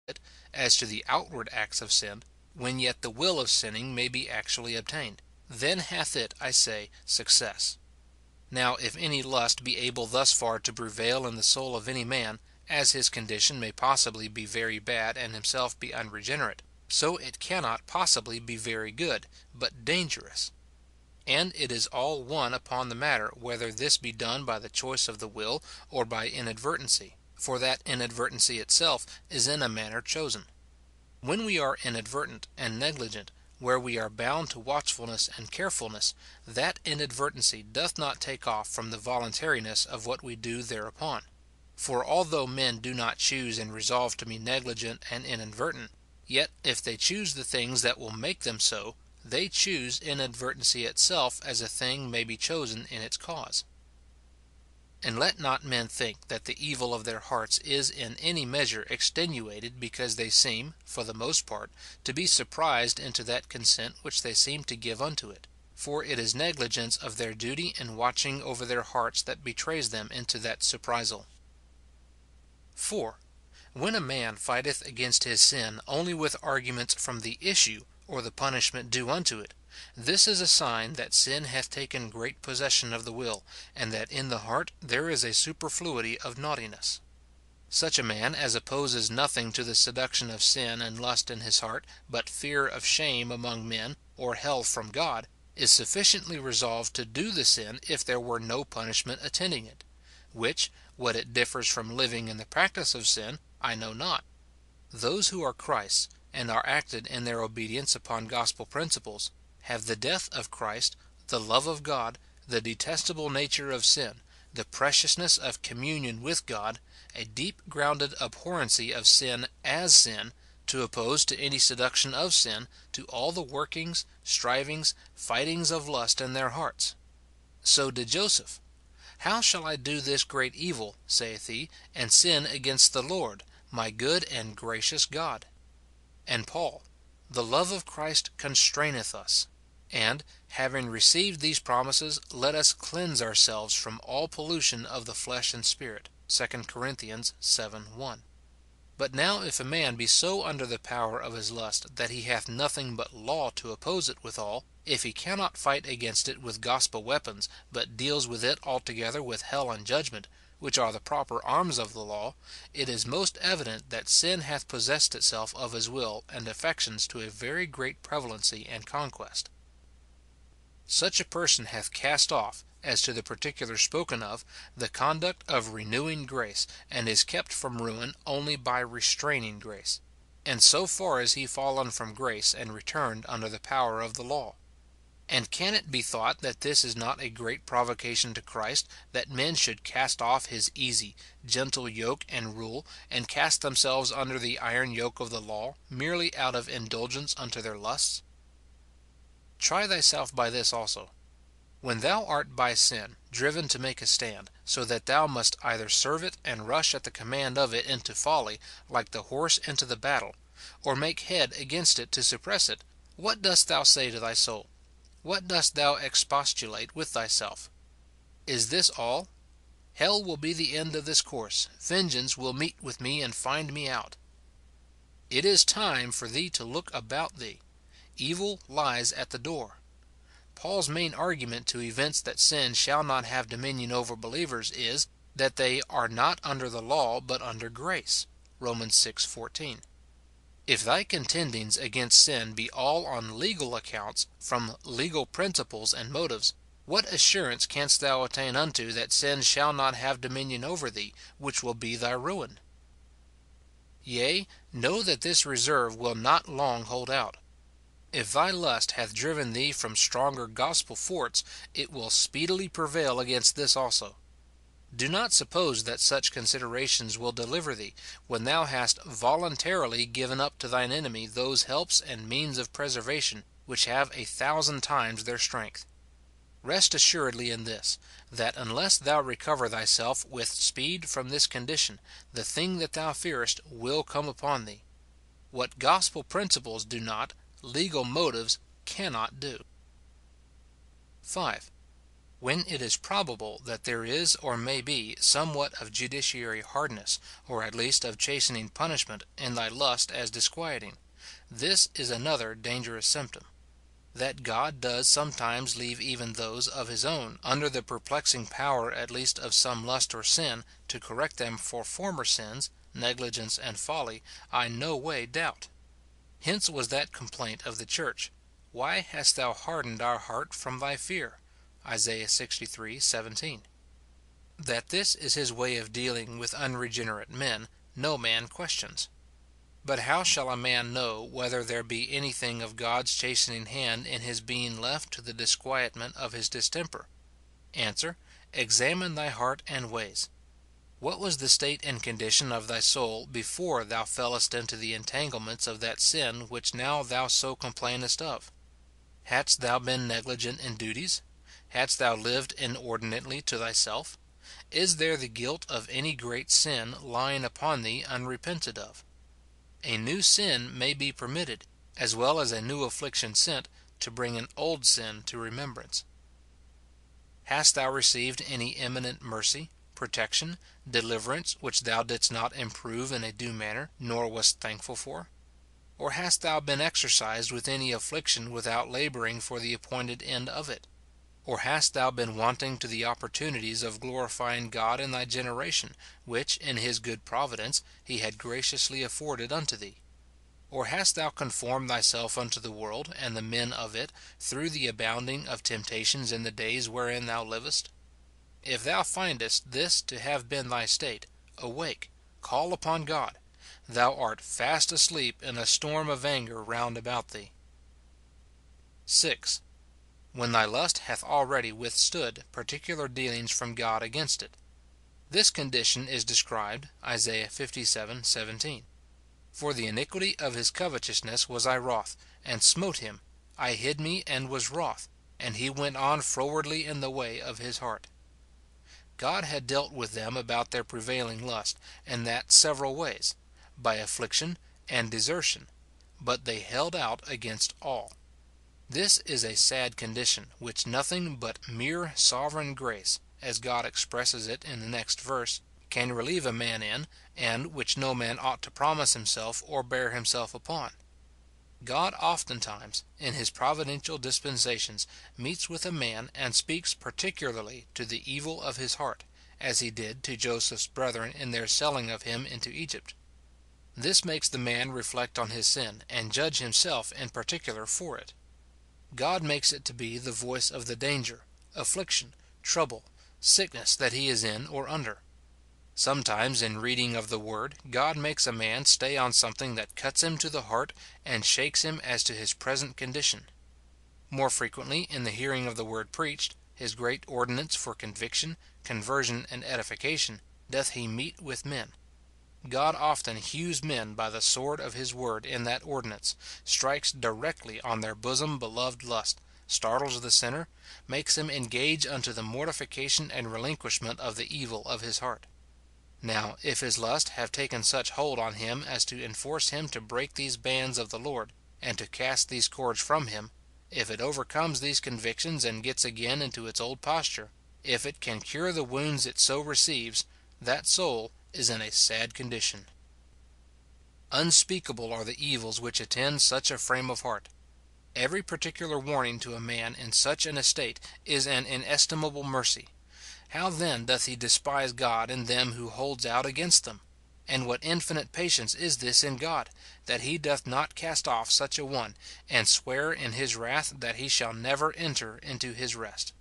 it as to the outward acts of sin, when yet the will of sinning may be actually obtained, then hath it, I say, success. Now, if any lust be able thus far to prevail in the soul of any man, as his condition may possibly be very bad and himself be unregenerate, so it cannot possibly be very good, but dangerous. And it is all one upon the matter whether this be done by the choice of the will or by inadvertency, for that inadvertency itself is in a manner chosen. When we are inadvertent and negligent, where we are bound to watchfulness and carefulness, that inadvertency doth not take off from the voluntariness of what we do thereupon. For although men do not choose and resolve to be negligent and inadvertent, yet if they choose the things that will make them so, they choose inadvertency itself as a thing may be chosen in its cause. And let not men think that the evil of their hearts is in any measure extenuated because they seem, for the most part, to be surprised into that consent which they seem to give unto it; for it is negligence of their duty in watching over their hearts that betrays them into that surprisal. 4. When a man fighteth against his sin only with arguments from the issue or the punishment due unto it, this is a sign that sin hath taken great possession of the will, and that in the heart there is a superfluity of naughtiness. Such a man as opposes nothing to the seduction of sin and lust in his heart but fear of shame among men or hell from God, is sufficiently resolved to do the sin if there were no punishment attending it; which, what it differs from living in the practice of sin, I know not. Those who are Christ's, and are acted in their obedience upon gospel principles, have the death of Christ, the love of God, the detestable nature of sin, the preciousness of communion with God, a deep grounded abhorrency of sin as sin, to oppose to any seduction of sin, to all the workings, strivings, fightings of lust in their hearts. So did Joseph. How shall I do this great evil, saith he, and sin against the Lord, my good and gracious God? And Paul, the love of Christ constraineth us. And, having received these promises, let us cleanse ourselves from all pollution of the flesh and spirit, 2 Corinthians 7:1. But now if a man be so under the power of his lust that he hath nothing but law to oppose it withal, if he cannot fight against it with gospel weapons, but deals with it altogether with hell and judgment, which are the proper arms of the law, it is most evident that sin hath possessed itself of his will and affections to a very great prevalency and conquest. Such a person hath cast off, as to the particular spoken of, the conduct of renewing grace, and is kept from ruin only by restraining grace. And so far is he fallen from grace and returned under the power of the law. And can it be thought that this is not a great provocation to Christ, that men should cast off his easy, gentle yoke and rule, and cast themselves under the iron yoke of the law, merely out of indulgence unto their lusts? Try thyself by this also. When thou art by sin driven to make a stand, so that thou must either serve it and rush at the command of it into folly, like the horse into the battle, or make head against it to suppress it, what dost thou say to thy soul? What dost thou expostulate with thyself? Is this all? Hell will be the end of this course; vengeance will meet with me and find me out. It is time for thee to look about thee. Evil lies at the door. Paul's main argument to evince that sin shall not have dominion over believers is, that they are not under the law but under grace, Rom. 6:14. If thy contendings against sin be all on legal accounts, from legal principles and motives, what assurance canst thou attain unto that sin shall not have dominion over thee, which will be thy ruin? Yea, know that this reserve will not long hold out. If thy lust hath driven thee from stronger gospel forts, it will speedily prevail against this also. Do not suppose that such considerations will deliver thee, when thou hast voluntarily given up to thine enemy those helps and means of preservation which have 1,000 times their strength. Rest assuredly in this, that unless thou recover thyself with speed from this condition, the thing that thou fearest will come upon thee. What gospel principles do not, legal motives cannot do. 5. When it is probable that there is or may be somewhat of judiciary hardness, or at least of chastening punishment, in thy lust as disquieting, this is another dangerous symptom. That God does sometimes leave even those of his own under the perplexing power at least of some lust or sin, to correct them for former sins, negligence, and folly, I no way doubt. Hence was that complaint of the church, "Why hast thou hardened our heart from thy fear?" Isa. 63:17. That this is his way of dealing with unregenerate men, no man questions. But how shall a man know whether there be anything of God's chastening hand in his being left to the disquietment of his distemper? Answer: Examine thy heart and ways. What was the state and condition of thy soul before thou fellest into the entanglements of that sin which now thou so complainest of? Hadst thou been negligent in duties? Hadst thou lived inordinately to thyself? Is there the guilt of any great sin lying upon thee unrepented of? A new sin may be permitted, as well as a new affliction sent, to bring an old sin to remembrance. Hast thou received any imminent mercy, protection, deliverance, which thou didst not improve in a due manner, nor wast thankful for? Or hast thou been exercised with any affliction without labouring for the appointed end of it? Or hast thou been wanting to the opportunities of glorifying God in thy generation, which, in his good providence, he had graciously afforded unto thee? Or hast thou conformed thyself unto the world and the men of it through the abounding of temptations in the days wherein thou livest? If thou findest this to have been thy state, awake, call upon God. Thou art fast asleep in a storm of anger round about thee. 6. When thy lust hath already withstood particular dealings from God against it. This condition is described, Isa. 57:17. For the iniquity of his covetousness was I wroth, and smote him. I hid me and was wroth, and he went on frowardly in the way of his heart. God had dealt with them about their prevailing lust, and that several ways, by affliction and desertion, but they held out against all. This is a sad condition, which nothing but mere sovereign grace, as God expresses it in the next verse, can relieve a man in, and which no man ought to promise himself or bear himself upon. God oftentimes, in his providential dispensations, meets with a man and speaks particularly to the evil of his heart, as he did to Joseph's brethren in their selling of him into Egypt. This makes the man reflect on his sin, and judge himself in particular for it. God makes it to be the voice of the danger, affliction, trouble, sickness that he is in or under. Sometimes in reading of the word, God makes a man stay on something that cuts him to the heart and shakes him as to his present condition. More frequently, in the hearing of the word preached, his great ordinance for conviction, conversion, and edification, doth he meet with men. God often hews men by the sword of his word in that ordinance, strikes directly on their bosom beloved lust, startles the sinner, makes him engage unto the mortification and relinquishment of the evil of his heart. Now, if his lust have taken such hold on him as to enforce him to break these bands of the Lord, and to cast these cords from him, if it overcomes these convictions and gets again into its old posture, if it can cure the wounds it so receives, that soul is in a sad condition. Unspeakable are the evils which attend such a frame of heart. Every particular warning to a man in such an estate is an inestimable mercy. How then doth he despise God in them who holds out against them? And what infinite patience is this in God, that he doth not cast off such a one, and swear in his wrath that he shall never enter into his rest?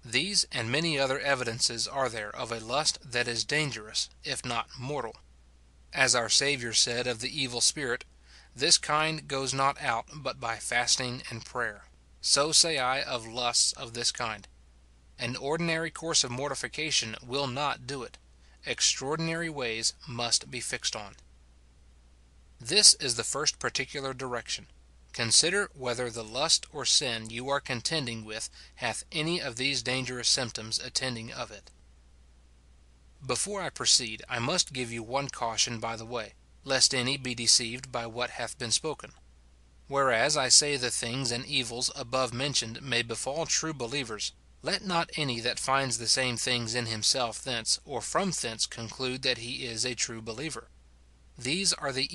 These and many other evidences are there of a lust that is dangerous, if not mortal. As our Saviour said of the evil spirit, "This kind goes not out but by fasting and prayer," so say I of lusts of this kind. An ordinary course of mortification will not do it. Extraordinary ways must be fixed on. This is the first particular direction. Consider whether the lust or sin you are contending with hath any of these dangerous symptoms attending of it. Before I proceed, I must give you one caution by the way, lest any be deceived by what hath been spoken. Whereas I say the things and evils above mentioned may befall true believers, let not any that finds the same things in himself thence or from thence conclude that he is a true believer. These are the